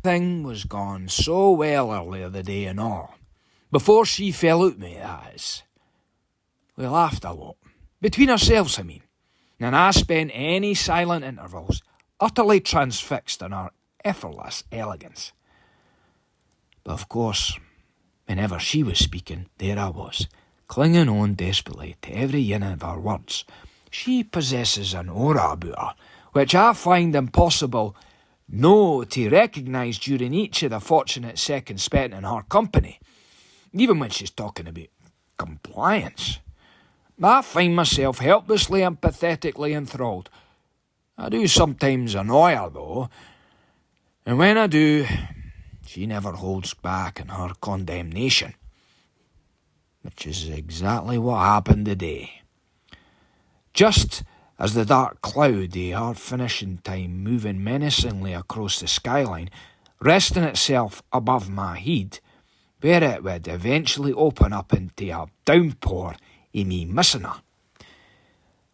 Thing was gone so well earlier the day and all. Before she fell out me, that is. We laughed a lot. Between ourselves, I mean. And I spent any silent intervals utterly transfixed in her effortless elegance. But of course, whenever she was speaking, there I was, clinging on desperately to every unit of her words. She possesses an aura about her, which I find impossible to recognise during each of the fortunate seconds spent in her company, even when she's talking about compliance. I find myself helplessly and pathetically enthralled. I do sometimes annoy her, though, and when I do, she never holds back in her condemnation, which is exactly what happened today. Just as the dark cloud of her finishing time moving menacingly across the skyline, resting itself above my head, where it would eventually open up into a downpour of me missing her.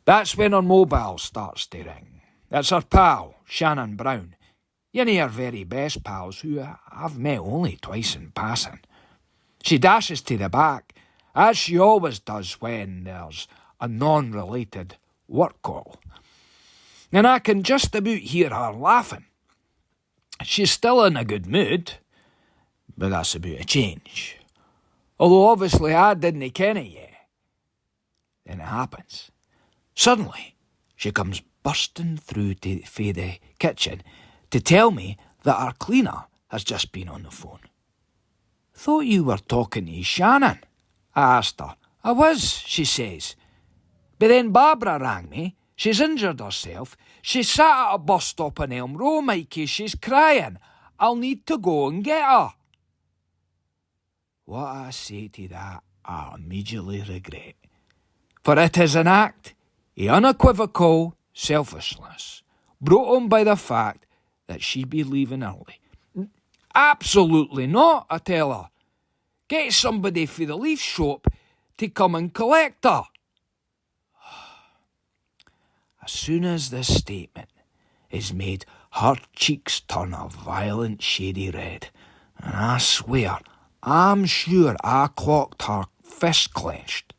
That's when her mobile starts to ring. It's her pal, Shannon Brown, one of her very best pals who I've met only twice in passing. She dashes to the back, as she always does when there's a non-related work call. And I can just about hear her laughing. She's still in a good mood, but that's about a change. Although obviously I didn't ken it yet. Then it happens. Suddenly, she comes bursting through fae the kitchen to tell me that our cleaner has just been on the phone. "Thought you were talking to Shannon," I asked her. "I was," she says. "But then Barbara rang me. She's injured herself. She's sat at a bus stop in Elm Row, Mikey. She's crying. I'll need to go and get her." What I say to that, I immediately regret. For it is an act of unequivocal selfishness, brought on by the fact that she be leaving early. "Absolutely not," I tell her. "Get somebody for the leaf shop to come and collect her." As soon as this statement is made, her cheeks turn a violent shady red, and I swear, I'm sure I clocked her fist clenched.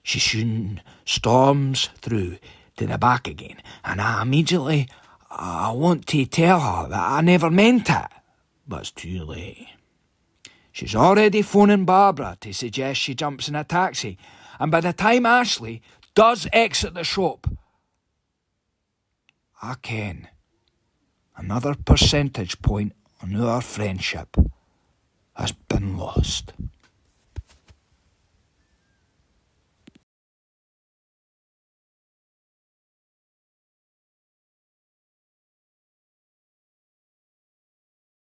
She soon storms through to the back again, and I want to tell her that I never meant it, but it's too late. She's already phoning Barbara to suggest she jumps in a taxi, and by the time Ashleigh does exit the shop, I ken another percentage point on our friendship has been lost.